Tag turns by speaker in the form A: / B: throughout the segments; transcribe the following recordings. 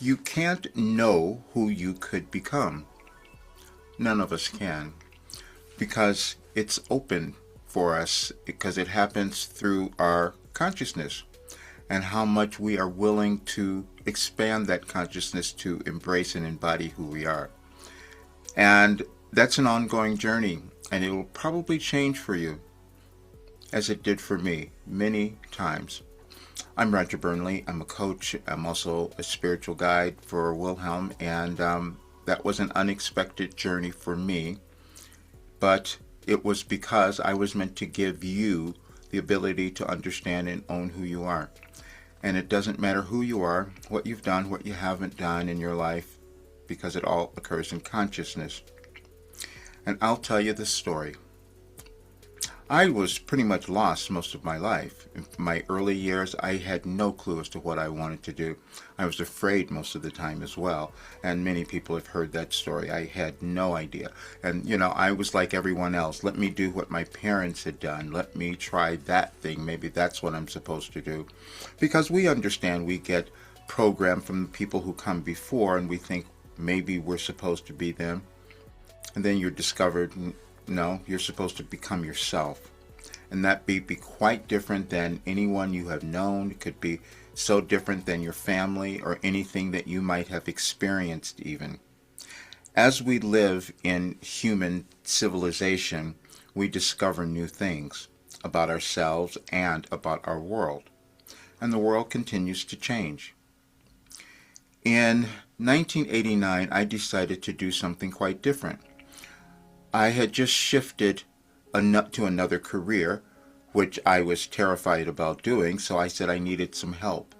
A: You can't know who you could become. None of us can, because it's open for us, because it happens through our consciousness and how much we are willing to expand that consciousness to embrace and embody who we are. And that's an ongoing journey, and it will probably change for you, as it did for me many times. I'm Roger Burnley. I'm a coach. I'm also a spiritual guide for Wilhelm, and that was an unexpected journey for me, but it was because I was meant to give you the ability to understand and own who you are. And it doesn't matter who you are, what you've done, what you haven't done in your life, because it all occurs in consciousness. And I'll tell you this story. I was pretty much lost most of my life. In my early years, I had no clue as to what I wanted to do. I was afraid most of the time as well, and many people have heard that story. I had no idea. And, I was like everyone else. Let me do what my parents had done. Let me try that thing. Maybe that's what I'm supposed to do. Because we understand we get programmed from the people who come before, and we think maybe we're supposed to be them. And then you're discovered, no, you're supposed to become yourself. And that be quite different than anyone you have known. It could be so different than your family or anything that you might have experienced even. As we live in human civilization, we discover new things about ourselves and about our world. And the world continues to change. In 1989, I decided to do something quite different. I had just shifted to another career, which I was terrified about doing, so I said I needed some help.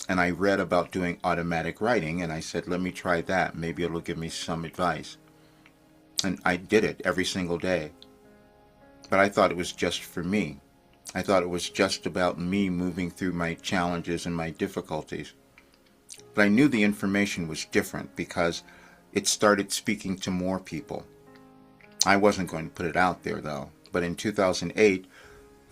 A: And I read about doing automatic writing, and I said, let me try that. Maybe it'll give me some advice. And I did it every single day. But I thought it was just for me. I thought it was just about me moving through my challenges and my difficulties. But I knew the information was different because it started speaking to more people. I wasn't going to put it out there, though. But in 2008,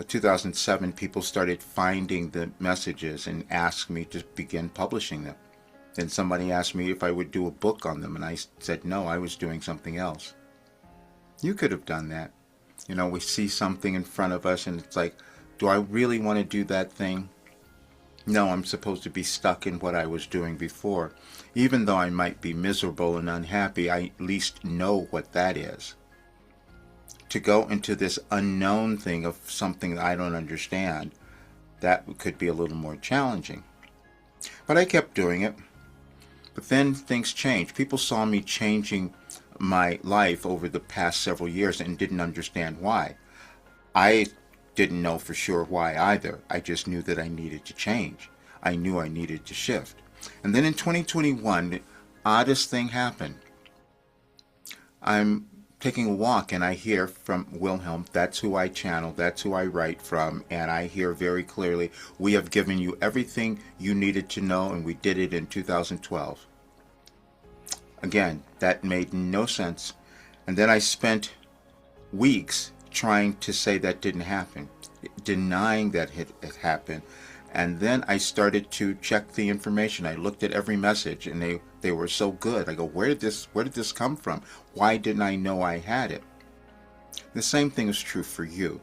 A: 2007, people started finding the messages and asked me to begin publishing them. Then somebody asked me if I would do a book on them, and I said no, I was doing something else. You could have done that. We see something in front of us, and it's like, do I really want to do that thing? No, I'm supposed to be stuck in what I was doing before. Even though I might be miserable and unhappy, I at least know what that is. To go into this unknown thing of something that I don't understand, that could be a little more challenging. But I kept doing it. But then things changed. People saw me changing my life over the past several years and didn't understand why. I didn't know for sure why either. I just knew that I needed to change. I knew I needed to shift. And then in 2021, the oddest thing happened. I'm taking a walk and I hear from Wilhelm, that's who I channel, that's who I write from, and I hear very clearly, we have given you everything you needed to know, and we did it in 2012. Again, that made no sense. And then I spent weeks trying to say that didn't happen, denying that it happened. And then I started to check the information. I looked at every message, and they were so good. I go, where did this come from? Why didn't I know I had it? The same thing is true for you.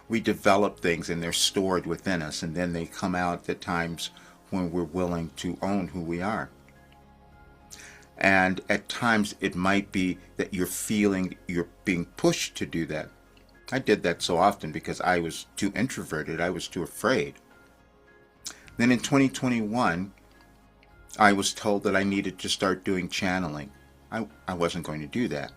A: We develop things, and they're stored within us, and then they come out at times when we're willing to own who we are. And at times, it might be that you're feeling you're being pushed to do that. I did that so often because I was too introverted. I was too afraid. Then in 2021, I was told that I needed to start doing channeling. I wasn't going to do that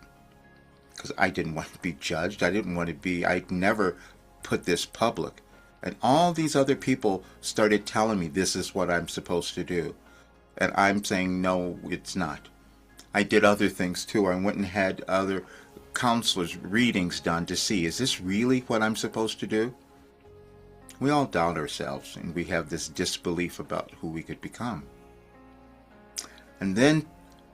A: because I didn't want to be judged. I never put this public. And all these other people started telling me this is what I'm supposed to do. And I'm saying, no, it's not. I did other things too. I went and had other counselors' readings done to see, is this really what I'm supposed to do? We all doubt ourselves, and we have this disbelief about who we could become. And then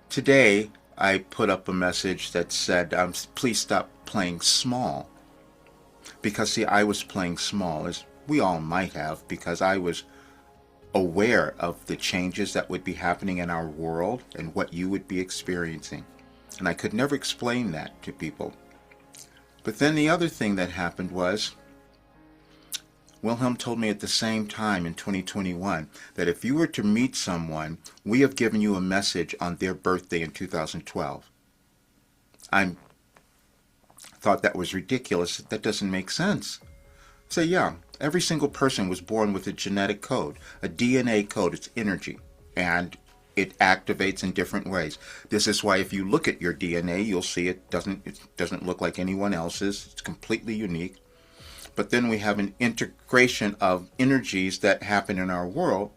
A: today, I put up a message that said, please stop playing small. Because, see, I was playing small, as we all might have, because I was aware of the changes that would be happening in our world and what you would be experiencing. And I could never explain that to people. But then the other thing that happened was Wilhelm told me at the same time in 2021 that if you were to meet someone, we have given you a message on their birthday in 2012. I thought that was ridiculous. That doesn't make sense. So yeah, every single person was born with a genetic code, a DNA code. It's energy, and it activates in different ways. This is why if you look at your DNA, you'll see it doesn't look like anyone else's. It's completely unique. But then we have an integration of energies that happen in our world,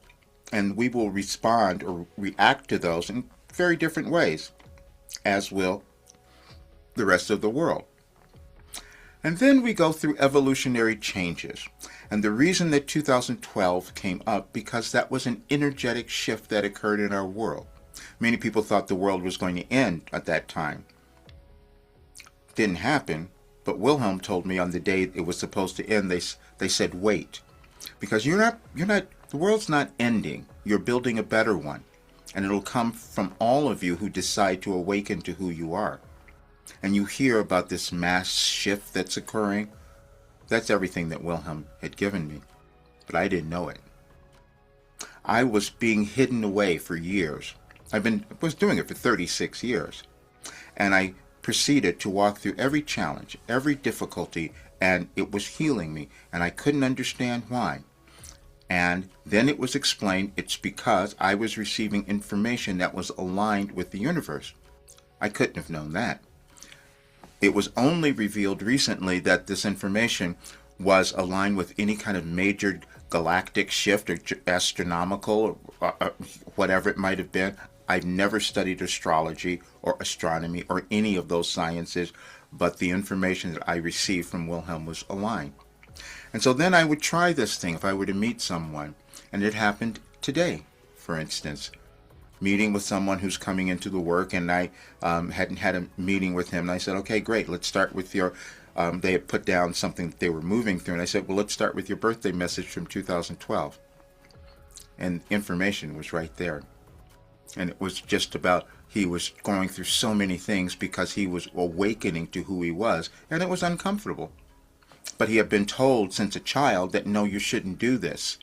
A: and we will respond or react to those in very different ways, as will the rest of the world. And then we go through evolutionary changes. And the reason that 2012 came up, because that was an energetic shift that occurred in our world. Many people thought the world was going to end at that time. Didn't happen. But Wilhelm told me on the day it was supposed to end, they said, wait, because the world's not ending. You're building a better one. And it'll come from all of you who decide to awaken to who you are. And you hear about this mass shift that's occurring. That's everything that Wilhelm had given me. But I didn't know it. I was being hidden away for years. I was doing it for 36 years. And I proceeded to walk through every challenge, every difficulty, and it was healing me, and I couldn't understand why. And then it was explained it's because I was receiving information that was aligned with the universe. I couldn't have known that. It was only revealed recently that this information was aligned with any kind of major galactic shift or astronomical or whatever it might have been. I've never studied astrology or astronomy or any of those sciences, but the information that I received from Wilhelm was aligned. And so then I would try this thing if I were to meet someone. And it happened today, for instance. Meeting with someone who's coming into the work, and I hadn't had a meeting with him. And I said, okay, great, let's start with your, they had put down something that they were moving through. And I said, well, let's start with your birthday message from 2012. And information was right there. And it was just about, he was going through so many things because he was awakening to who he was, and it was uncomfortable. But he had been told since a child that, no, you shouldn't do this.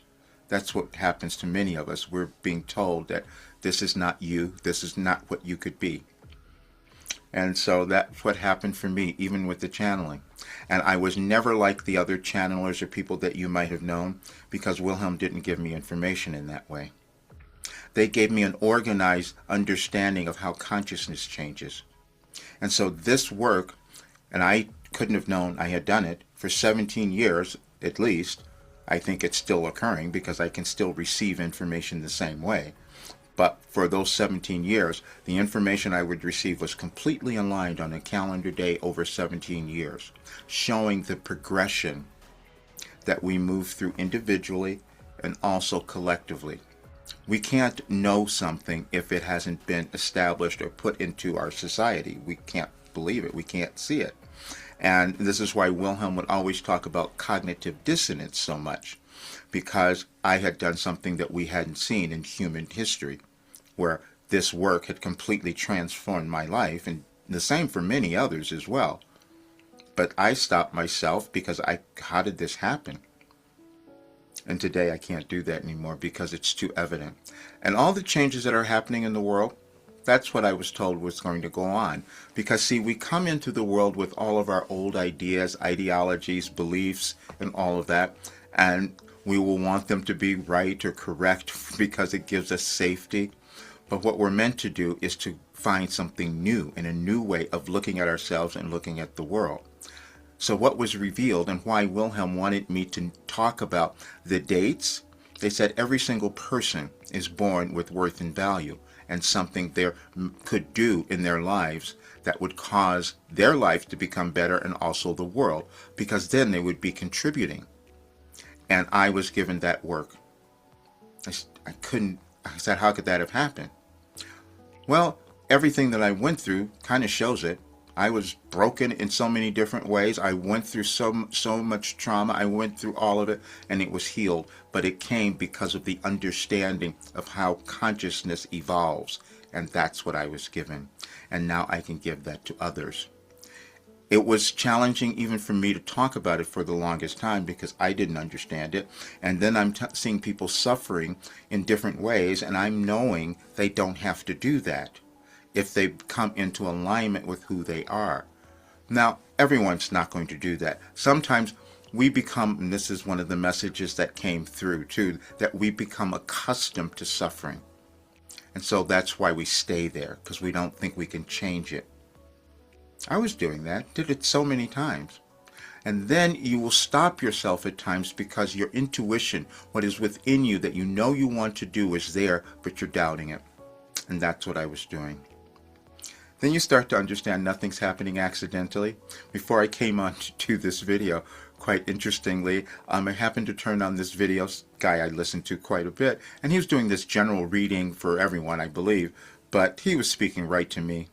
A: That's what happens to many of us. We're being told that this is not you, this is not what you could be. And so that's what happened for me, even with the channeling. And I was never like the other channelers or people that you might have known, because Wilhelm didn't give me information in that way. They gave me an organized understanding of how consciousness changes. And so this work, and I couldn't have known I had done it for 17 years at least. I think it's still occurring because I can still receive information the same way. But for those 17 years, the information I would receive was completely aligned on a calendar day over 17 years, showing the progression that we move through individually and also collectively. We can't know something if it hasn't been established or put into our society. We can't believe it. We can't see it. And this is why Wilhelm would always talk about cognitive dissonance so much, because I had done something that we hadn't seen in human history, where this work had completely transformed my life, and the same for many others as well. But I stopped myself because how did this happen? And today I can't do that anymore because it's too evident. And all the changes that are happening in the world, that's what I was told was going to go on. Because see, we come into the world with all of our old ideas, ideologies, beliefs, and all of that. And we will want them to be right or correct because it gives us safety. But what we're meant to do is to find something new and a new way of looking at ourselves and looking at the world. So what was revealed and why Wilhelm wanted me to talk about the dates, they said every single person is born with worth and value and something they could do in their lives that would cause their life to become better and also the world, because then they would be contributing. And I was given that work. I said, how could that have happened? Well, everything that I went through kind of shows it. I was broken in so many different ways. I went through so much trauma. I went through all of it, and it was healed. But it came because of the understanding of how consciousness evolves, and that's what I was given. And now I can give that to others. It was challenging even for me to talk about it for the longest time because I didn't understand it. And then I'm seeing people suffering in different ways, and I'm knowing they don't have to do that if they come into alignment with who they are. Now, everyone's not going to do that. Sometimes we become, and this is one of the messages that came through too, that we become accustomed to suffering. And so that's why we stay there, because we don't think we can change it. I was doing that, did it so many times. And then you will stop yourself at times because your intuition, what is within you that you know you want to do, is there, but you're doubting it. And that's what I was doing. Then you start to understand nothing's happening accidentally. Before I came on to do this video, quite interestingly, I happened to turn on this video guy I listened to quite a bit, and he was doing this general reading for everyone, I believe, but he was speaking right to me.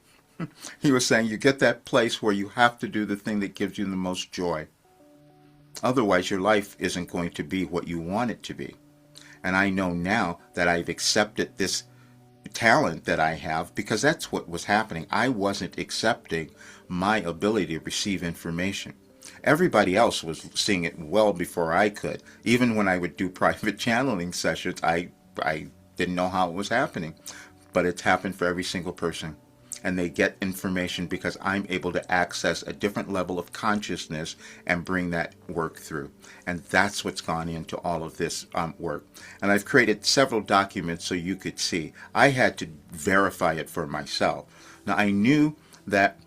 A: He was saying you get that place where you have to do the thing that gives you the most joy. Otherwise, your life isn't going to be what you want it to be. And I know now that I've accepted this talent that I have because that's what was happening. I wasn't accepting my ability to receive information. Everybody else was seeing it well before I could. Even when I would do private channeling sessions, I didn't know how it was happening. But it's happened for every single person. And they get information because I'm able to access a different level of consciousness and bring that work through. And that's what's gone into all of this work. And I've created several documents so you could see. I had to verify it for myself. Now, I knew that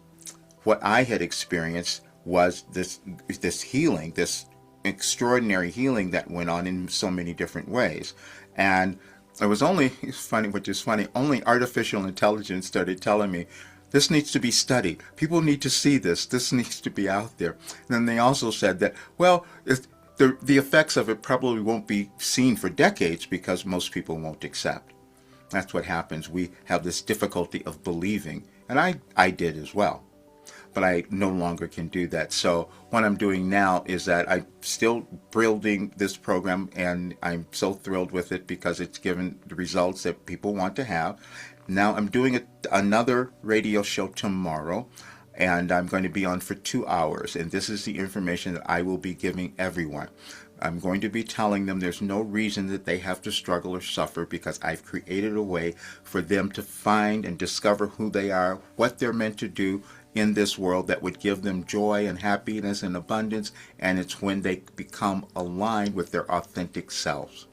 A: what I had experienced was this healing, this extraordinary healing that went on in so many different ways. And it was only, which is funny, only artificial intelligence started telling me, this needs to be studied. People need to see this. This needs to be out there. And then they also said that, well, the effects of it probably won't be seen for decades because most people won't accept. That's what happens. We have this difficulty of believing. And I did as well. But I no longer can do that. So what I'm doing now is that I'm still building this program, and I'm so thrilled with it because it's given the results that people want to have. Now I'm doing another radio show tomorrow, and I'm going to be on for 2 hours. And this is the information that I will be giving everyone. I'm going to be telling them there's no reason that they have to struggle or suffer because I've created a way for them to find and discover who they are, what they're meant to do in this world that would give them joy and happiness and abundance, and it's when they become aligned with their authentic selves.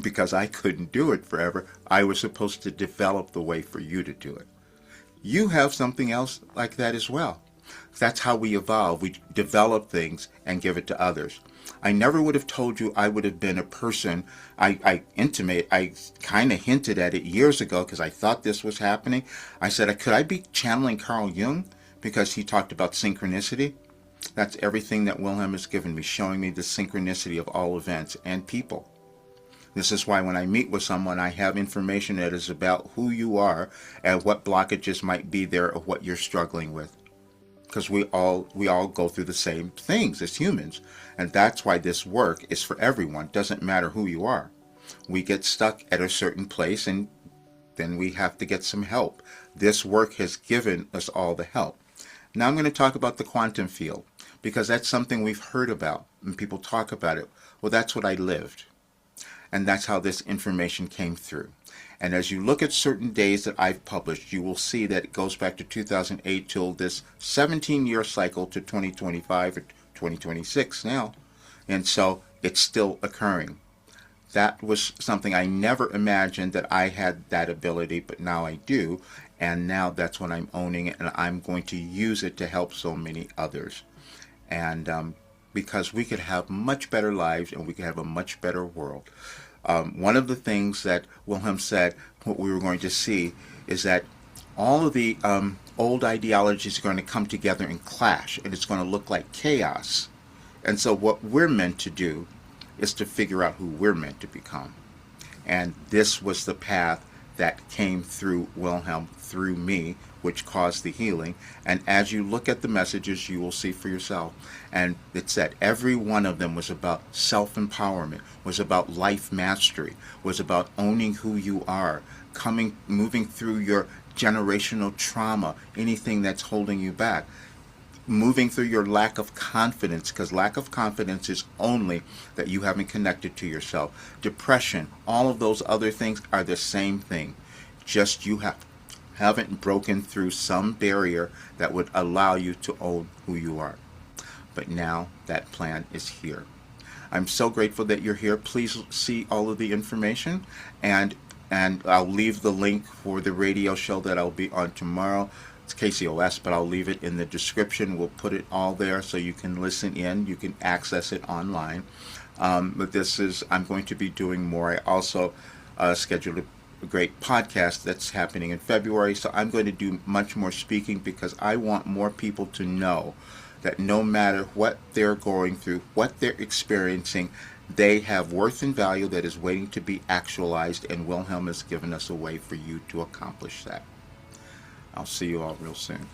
A: Because I couldn't do it forever, I was supposed to develop the way for you to do it. You have something else like that as well. That's how we evolve. We develop things and give it to others. I never would have told you I would have been a person. I kind of hinted at it years ago because I thought this was happening. I said, could I be channeling Carl Jung? Because he talked about synchronicity. That's everything that Wilhelm has given me, showing me the synchronicity of all events and people. This is why when I meet with someone, I have information that is about who you are and what blockages might be there or what you're struggling with. Because we all go through the same things as humans. And that's why this work is for everyone. Doesn't matter who you are. We get stuck at a certain place and then we have to get some help. This work has given us all the help. Now I'm going to talk about the quantum field because that's something we've heard about and people talk about it. Well, that's what I lived. And that's how this information came through. And as you look at certain days that I've published, you will see that it goes back to 2008 till this 17-year cycle to 2025 or 2026 now. And so it's still occurring. That was something I never imagined that I had that ability, but now I do. And now that's when I'm owning it, and I'm going to use it to help so many others. And because we could have much better lives and we could have a much better world. One of the things that Wilhelm said, what we were going to see, is that all of the old ideologies are going to come together and clash, and it's going to look like chaos. And so what we're meant to do is to figure out who we're meant to become. And this was the path that came through Wilhelm, through me, which caused the healing. And as you look at the messages, you will see for yourself. And it said every one of them was about self-empowerment, was about life mastery, was about owning who you are, moving through your generational trauma, anything that's holding you back, moving through your lack of confidence, because lack of confidence is only that you haven't connected to yourself. Depression, all of those other things are the same thing. Just you haven't broken through some barrier that would allow you to own who you are. But now that plan is here. I'm so grateful that you're here. Please see all of the information, and I'll leave the link for the radio show that I'll be on tomorrow. It's KCOS, but I'll leave it in the description. We'll put it all there so you can listen in. You can access it online. But I'm going to be doing more. I also scheduled a great podcast that's happening in February. So I'm going to do much more speaking because I want more people to know that no matter what they're going through, what they're experiencing, they have worth and value that is waiting to be actualized, and Wilhelm has given us a way for you to accomplish that. I'll see you all real soon.